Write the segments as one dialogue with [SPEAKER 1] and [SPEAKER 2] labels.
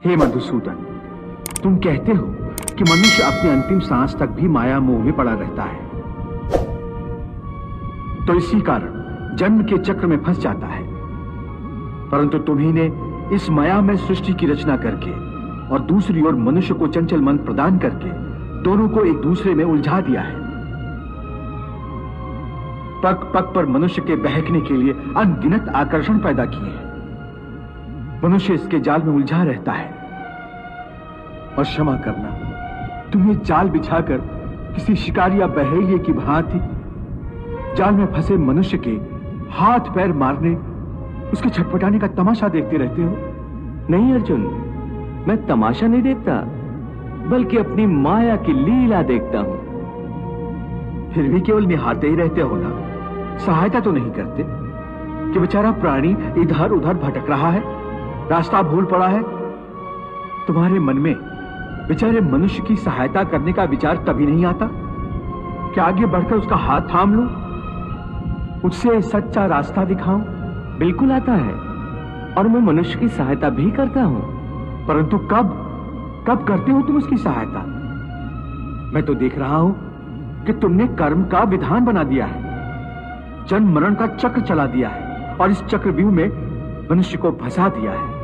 [SPEAKER 1] हे मधुसूदन, तुम कहते हो कि मनुष्य अपनी अंतिम सांस तक भी माया मोह में पड़ा रहता है, तो इसी कारण जन्म के चक्र में फंस जाता है। परंतु तुम्ही ने इस माया में सृष्टि की रचना करके और दूसरी ओर मनुष्य को चंचल मन प्रदान करके दोनों को एक दूसरे में उलझा दिया है। पग पग पर मनुष्य के बहकने के लिए अनगिनत आकर्षण पैदा किए हैं। मनुष्य इसके जाल में उलझा रहता है। और क्षमा करना, तुम्हें जाल बिछाकर किसी शिकारी या बहेलिए की भांति जाल में फंसे मनुष्य के हाथ पैर मारने, उसके छटपटाने का तमाशा देखते रहते हो।
[SPEAKER 2] नहीं अर्जुन, मैं तमाशा नहीं देखता, बल्कि अपनी माया की लीला देखता हूं।
[SPEAKER 1] फिर भी केवल निहारते ही रहते हो ना, सहायता तो नहीं करते कि बेचारा प्राणी इधर उधर भटक रहा है, रास्ता भूल पड़ा है। तुम्हारे मन में बेचारे मनुष्य की सहायता करने का विचार कभी नहीं आता कि आगे बढ़कर उसका हाथ थाम लूं, उससे सच्चा रास्ता दिखाऊं?
[SPEAKER 2] बिल्कुल आता है, और मैं मनुष्य की सहायता भी करता हूं।
[SPEAKER 1] परंतु कब कब करते हो तुम उसकी सहायता? मैं तो देख रहा हूं कि तुमने कर्म का विधान बना दिया है, जन्म मरण का चक्र चला दिया है और इस चक्रव्यूह में मनुष्य को फंसा दिया है।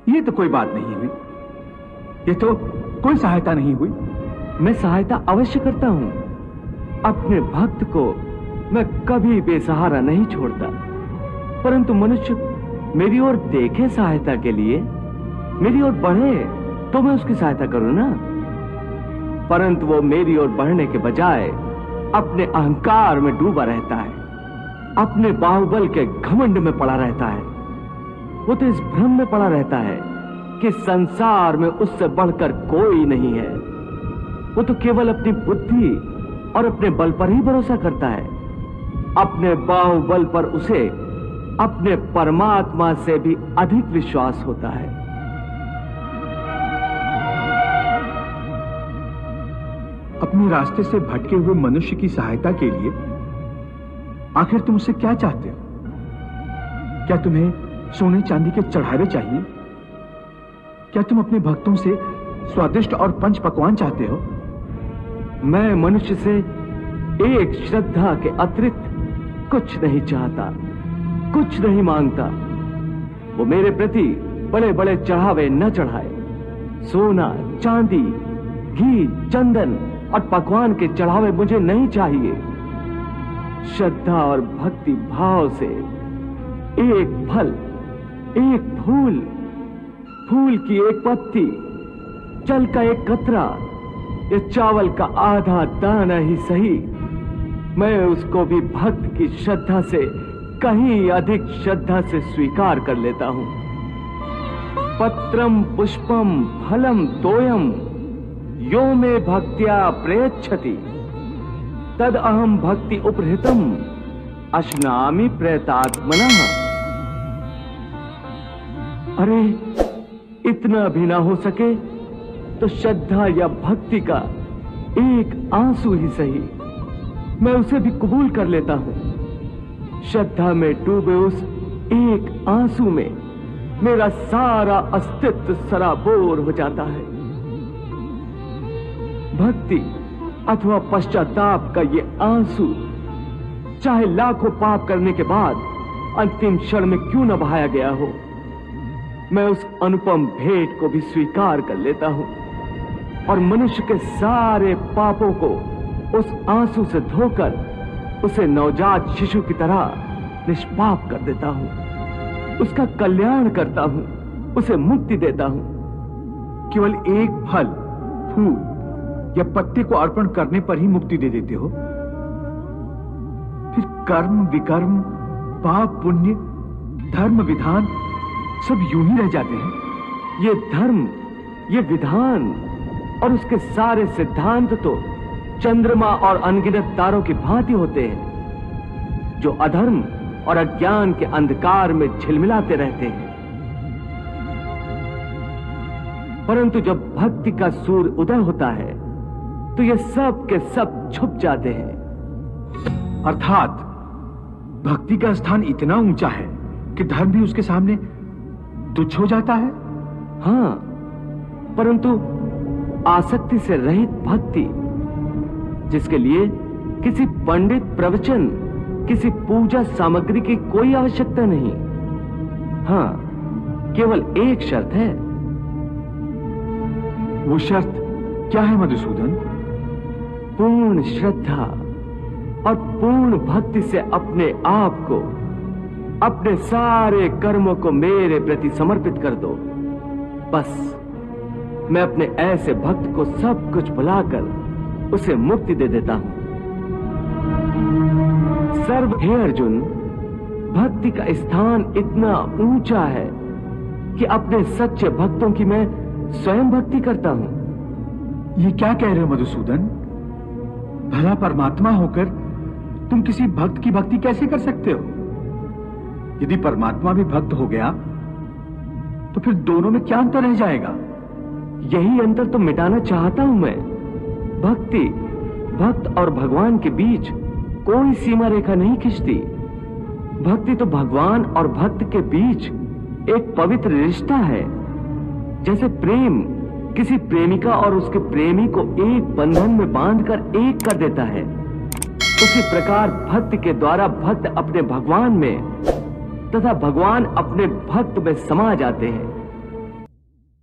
[SPEAKER 1] ये तो कोई बात नहीं हुई, ये तो कोई सहायता नहीं हुई।
[SPEAKER 2] मैं सहायता अवश्य करता हूं। अपने भक्त को मैं कभी बेसहारा नहीं छोड़ता, परंतु मनुष्य मेरी ओर देखे सहायता के लिए, मेरी ओर बढ़े तो मैं उसकी सहायता करूं ना। परंतु वो मेरी ओर बढ़ने के बजाय अपने अहंकार में डूबा रहता है, अपने बाहुबल के घमंड में पड़ा रहता है। वो तो इस भ्रम में पड़ा रहता है कि संसार में उससे बढ़कर कोई नहीं है। वो तो केवल अपनी बुद्धि और अपने बल पर ही भरोसा करता है। अपने बाहुबल पर उसे अपने परमात्मा से भी अधिक विश्वास होता है।
[SPEAKER 1] अपने रास्ते से भटके हुए मनुष्य की सहायता के लिए आखिर तुम उससे क्या चाहते हो? क्या तुम्हें सोने चांदी के चढ़ावे चाहिए? क्या तुम अपने भक्तों से स्वादिष्ट और पंच पकवान चाहते हो?
[SPEAKER 2] मैं मनुष्य से एक श्रद्धा के अतिरिक्त कुछ नहीं चाहता, कुछ नहीं मांगता। वो मेरे प्रति बड़े बड़े चढ़ावे न चढ़ाए। सोना, चांदी, घी, चंदन और पकवान के चढ़ावे मुझे नहीं चाहिए। श्रद्धा और भक्ति भाव से एक फल, एक फूल, फूल की एक पत्ती, जल का एक कतरा या चावल का आधा दाना ही सही, मैं उसको भी भक्त की श्रद्धा से कहीं अधिक श्रद्धा से स्वीकार कर लेता हूं। पत्रम पुष्पम फलम तोयम यो मे भक्त्या प्रयच्छति तद अहम भक्ति उपहृतम अश्नामि प्रयतात्मनः। अरे इतना भी ना हो सके तो श्रद्धा या भक्ति का एक आंसू ही सही, मैं उसे भी कबूल कर लेता हूं। श्रद्धा में डूबे उस एक आंसू में मेरा सारा अस्तित्व सराबोर हो जाता है। भक्ति अथवा पश्चाताप का ये आंसू चाहे लाखों पाप करने के बाद अंतिम क्षण में क्यों न बहाया गया हो, मैं उस अनुपम भेंट को भी स्वीकार कर लेता हूं और मनुष्य के सारे पापों को उस आंसू से धोकर उसे नवजात शिशु की तरह निष्पाप कर देता हूं, उसका कल्याण करता हूं, उसे मुक्ति देता हूं।
[SPEAKER 1] केवल एक फल, फूल या पत्ते को अर्पण करने पर ही मुक्ति दे देते हो? फिर कर्म विकर्म, पाप पुण्य, धर्म विधान सब यूं ही रह जाते हैं।
[SPEAKER 2] ये धर्म, ये विधान और उसके सारे सिद्धांत तो चंद्रमा और अनगिनत तारों की भांति होते हैं, जो अधर्म और अज्ञान के अंधकार में झिलमिलाते रहते हैं। परंतु जब भक्ति का सूर्य उदय होता है तो ये सब के सब छुप जाते हैं।
[SPEAKER 1] अर्थात भक्ति का स्थान इतना ऊंचा है कि धर्म भी उसके सामने तुच्छ हो जाता है।
[SPEAKER 2] हाँ, परंतु आसक्ति से रहित भक्ति, जिसके लिए किसी पंडित प्रवचन, किसी पूजा सामग्री की कोई आवश्यकता नहीं। हाँ, केवल एक शर्त है।
[SPEAKER 1] वो शर्त क्या है मधुसूदन?
[SPEAKER 2] पूर्ण श्रद्धा और पूर्ण भक्ति से अपने आप को, अपने सारे कर्मों को मेरे प्रति समर्पित कर दो। बस मैं अपने ऐसे भक्त को सब कुछ भुलाकर उसे मुक्ति दे देता हूं। हे अर्जुन, भक्ति का स्थान इतना ऊंचा है कि अपने सच्चे भक्तों की मैं स्वयं भक्ति करता हूं।
[SPEAKER 1] ये क्या कह रहे हो मधुसूदन? भला परमात्मा होकर तुम किसी भक्त की भक्ति कैसे कर सकते हो? यदि परमात्मा भी भक्त हो गया तो फिर दोनों में क्या अंतर रह जाएगा?
[SPEAKER 2] यही अंतर तो मिटाना चाहता हूं मैं। भक्त और भगवान के बीच कोई सीमा रेखा नहीं खिंचती। भक्ति तो भगवान और भक्त के बीच एक पवित्र रिश्ता है। जैसे प्रेम किसी प्रेमिका और उसके प्रेमी को एक बंधन में बांधकर एक कर देता है, उसी प्रकार भक्त के द्वारा भक्त अपने भगवान में तथा भगवान अपने भक्त में समा जाते हैं।